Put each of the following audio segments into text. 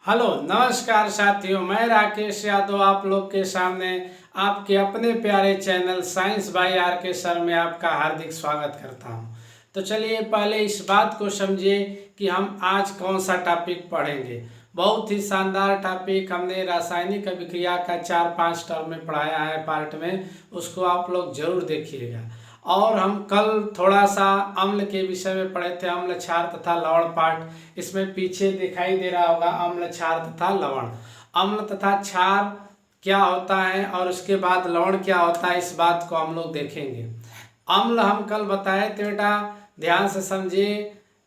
Hello नमस्कार साथियों, मैं राकेश यादव आप लोग के सामने आपके अपने प्यारे चैनल साइंस बाय आर के सर में आपका हार्दिक स्वागत करता हूं। तो चलिए पहले इस बात को समझिए कि हम आज कौन सा टॉपिक पढ़ेंगे। बहुत ही शानदार टॉपिक हमने रासायनिक अभिक्रिया का 4-5 टर्म में पढ़ाया है पार्ट में, उसको आप लोग जरूर देखिएगा। और हम कल थोड़ा सा अम्ल के विषय में पढ़े थे, अम्ल क्षार तथा लवण पाठ। इसमें पीछे दिखाई दे रहा होगा अम्ल क्षार तथा लवण। अम्ल तथा क्षार क्या होता है और उसके बाद लवण क्या होता है, इस बात को हम लोग देखेंगे। अम्ल हम कल बताए थे बेटा, ध्यान से समझिए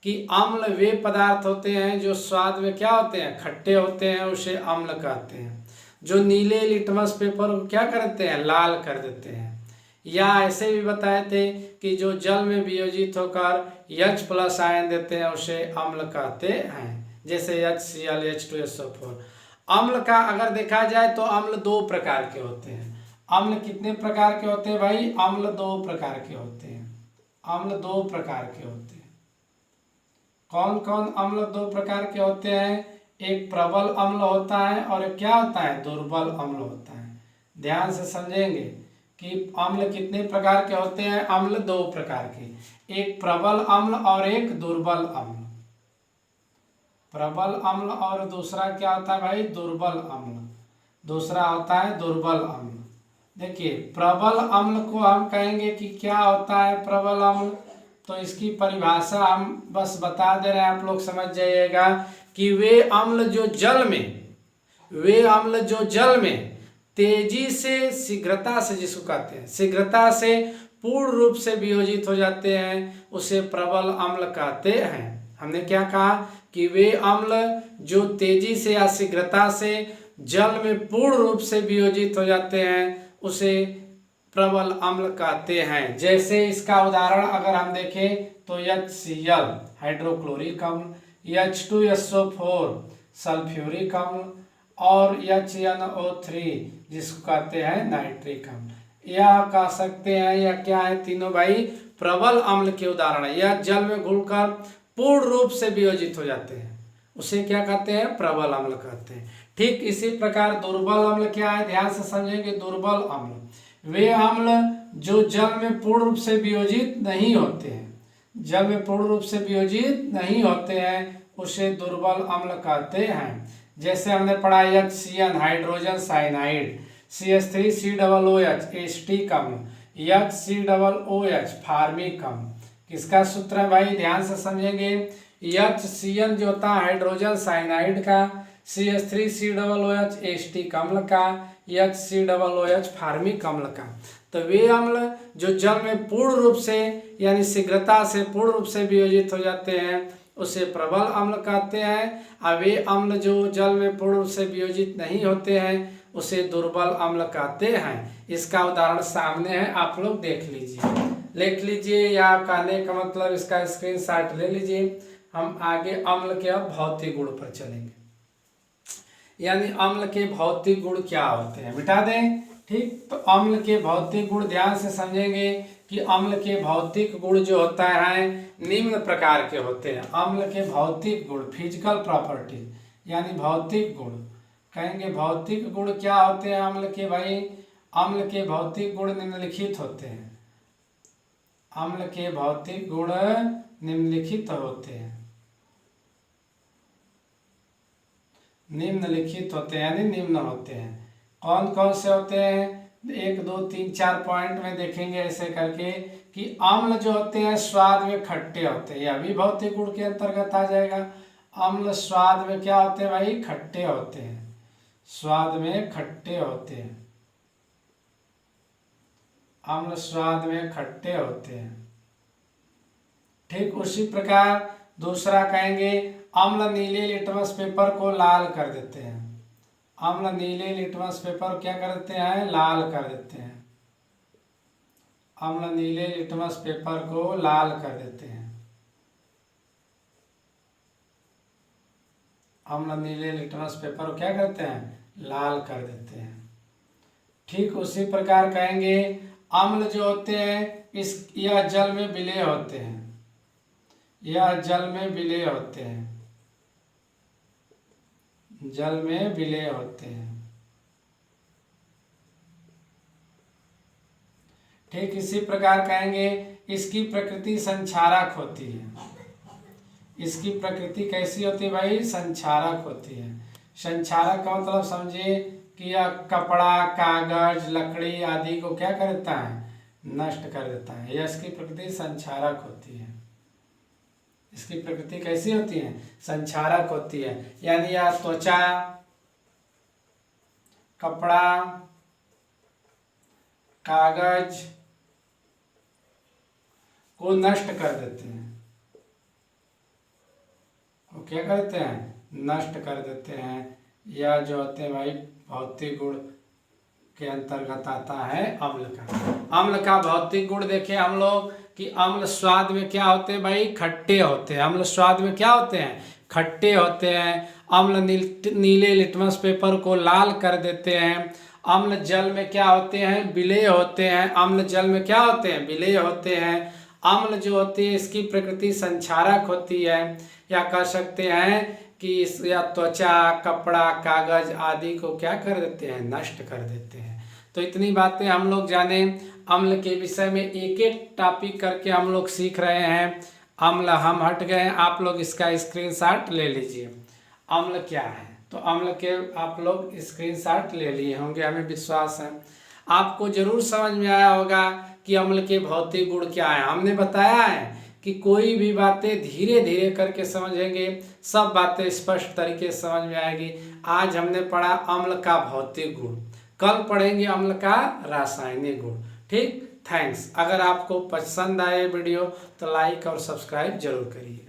कि अम्ल वे पदार्थ होते हैं जो स्वाद में क्या होते हैं, खट्टे होते हैं, उसे अम्ल कहते हैं। जो नीले लिटमस पेपर को क्या करते हैं, लाल कर देते हैं। या ऐसे भी बताए थे कि जो जल में वियोजित होकर H+ आयन देते हैं उसे अम्ल कहते हैं, जैसे HCl H2SO4। अम्ल का अगर देखा जाए तो अम्ल दो प्रकार के होते हैं। अम्ल कितने प्रकार के होते हैं भाई? अम्ल दो प्रकार के होते हैं। अम्ल दो प्रकार के होते हैं। कौन कौन अम्ल दो प्रकार के होते हैं? एक प्रबल अम्ल होता है और एक क्या होता है, दुर्बल अम्ल होता है। ध्यान से समझेंगे कि अम्ल कितने प्रकार के होते हैं। अम्ल दो प्रकार के, एक प्रबल अम्ल और एक दुर्बल अम्ल। प्रबल अम्ल और दूसरा क्या होता है भाई, दुर्बल अम्ल। दूसरा होता है दुर्बल अम्ल। देखिए प्रबल अम्ल को हम कहेंगे कि क्या होता है प्रबल अम्ल, तो इसकी परिभाषा हम बस बता दे रहे हैं, आप लोग समझ जाइएगा कि वे अम्ल जो जल में तेजी से, शीघ्रता से, जिसको कहते हैं शीघ्रता से पूर्ण रूप से वियोजित हो जाते हैं, उसे प्रबल अम्ल कहते हैं। हमने क्या कहा कि वे अम्ल जो तेजी से या शीघ्रता से जल में पूर्ण रूप से वियोजित हो जाते हैं, उसे प्रबल अम्ल कहते हैं। जैसे इसका उदाहरण अगर हम देखें तो HCl हाइड्रोक्लोरिक अम्ल, H2SO4 सल्फ्यूरिक अम्ल और HNO3 जिसको कहते हैं नाइट्रिक अम्ल। यह कह सकते हैं यह क्या है, तीनों भाई प्रबल अम्ल के उदाहरण है। यह जल में घुलकर पूर्ण रूप से वियोजित हो जाते हैं, उसे क्या कहते हैं, प्रबल अम्ल कहते हैं। ठीक इसी प्रकार दुर्बल अम्ल क्या है, ध्यान से समझेंगे। दुर्बल अम्ल वे अम्ल जो जल में पूर्ण रूप से वियोजित नहीं होते हैं, जल में पूर्ण रूप से वियोजित नहीं होते हैं, उसे दुर्बल अम्ल कहते हैं। जैसे हमने पढ़ा HCN hydrogen cyanide, CH3COOH asterisk अम्ल, HCOOH फार्मिक अम्ल। किसका सूत्र है भाई, ध्यान से समझेंगे। HCN जो होता है हाइड्रोजन साइनाइड का, CH3COOH एस्टिक अम्ल का, HCOOH फार्मिक अम्ल का। तो वे अम्ल जो जल में पूर्ण रूप से यानी शीघ्रता से पूर्ण रूप से वियोजित हो जाते हैं, उसे प्रबल अम्ल कहते हैं। और वे अम्ल जो जल में पूर्ण रूप से वियोजित नहीं होते हैं, उसे दुर्बल अम्ल कहते हैं। इसका उदाहरण सामने है, आप लोग देख लीजिए, लिख लीजिए, या कहने का मतलब इसका स्क्रीनशॉट ले लीजिए। हम आगे अम्ल के अब भौतिक गुण पर चलेंगे, यानी अम्ल के भौतिक गुण क्या होते हैं, मिटा दें। ठीक, तो अम्ल के भौतिक गुण ध्यान से समझेंगे कि अम्ल के भौतिक गुण जो होता है निम्न प्रकार के होते हैं। अम्ल के भौतिक गुण, फिजिकल प्रॉपर्टी यानी भौतिक गुण कहेंगे। भौतिक गुण क्या होते हैं अम्ल के भाई? अम्ल के भौतिक गुण निम्नलिखित होते हैं। अम्ल के भौतिक गुण निम्नलिखित होते हैं, निम्नलिखित होते हैं यानी निम्न होते हैं। कौन कौन से होते हैं? 1 2 3 4 पॉइंट में देखेंगे ऐसे करके कि अम्ल जो होते हैं स्वाद में खट्टे होते हैं, यह भी भौतिक गुण के अंतर्गत आ जाएगा। अम्ल स्वाद में क्या होते हैं भाई? खट्टे होते हैं, स्वाद में खट्टे होते हैं। अम्ल स्वाद में खट्टे होते हैं। ठीक उसी प्रकार दूसरा कहेंगे, अम्ल नीले लिटमस पेपर को लाल कर देते हैं। अम्ल नीले लिटमस पेपर क्या कर देते हैं? लाल कर देते हैं। अम्ल नीले लिटमस पेपर को लाल कर देते हैं। अम्ल नीले लिटमस पेपर को क्या करते हैं? लाल कर देते हैं। ठीक उसी प्रकार कहेंगे, अम्ल जो होते हैं यह जल में विलेय होते हैं, यह जल में विलेय होते हैं। जल में विलय होते हैं। ठीक इसी प्रकार कहेंगे इसकी प्रकृति संक्षारक होती है। इसकी प्रकृति कैसी होती है भाई? संक्षारक होती है। संक्षारक का मतलब समझिए कि यह कपड़ा, कागज, लकड़ी आदि को क्या कर देता है? नष्ट कर देता है। यह इसकी प्रकृति संक्षारक होती है। इसकी प्रकृति कैसी होती है? संक्षारक होती है। यानी यह त्वचा, कपड़ा, कागज को नष्ट कर देते हैं। वो क्या करते हैं? नष्ट कर देते हैं। यह जो होते हैं भाई भौतिक गुण के अंतर्गत आता है अम्ल का। अम्ल का भौतिक गुण देखें हम लोग कि अम्ल स्वाद में क्या होते हैं भाई? खट्टे होते हैं। अम्ल स्वाद में क्या होते हैं? खट्टे होते हैं। अम्ल नीले लिटमस पेपर को लाल कर देते हैं। अम्ल जल में क्या होते हैं? विलेय होते हैं। अम्ल जल में क्या होते हैं? विलेय होते हैं। अम्ल जो होती है इसकी प्रकृति संक्षारक होती है, या कह सकते हैं कि या त्वचा, कपड़ा, कागज आदि को क्या कर देते हैं? नष्ट कर देते हैं। तो इतनी बातें हम लोग जाने। अम्ल के विषय में एक एक टॉपिक करके हम लोग सीख रहे हैं। अम्ल हम हट गए, आप लोग इसका स्क्रीनशॉट ले लीजिए। अम्ल क्या है? तो अम्ल के आप लोग स्क्रीनशॉट ले लिए होंगे, हमें विश्वास है। आपको जरूर समझ में आया होगा कि अम्ल के भौतिक गुण क्या है। हमने बताया है कि कोई भी बातें धीरे धीरे करके समझेंगे, सब बातें स्पष्ट तरीके से समझ में आएगी। आज हमने पढ़ा अम्ल का भौतिक गुण, कल पढ़ेंगे अम्ल का रासायनिक गुण। ठीक, थैंक्स। अगर आपको पसंद आए वीडियो तो लाइक और सब्सक्राइब जरूर करिए।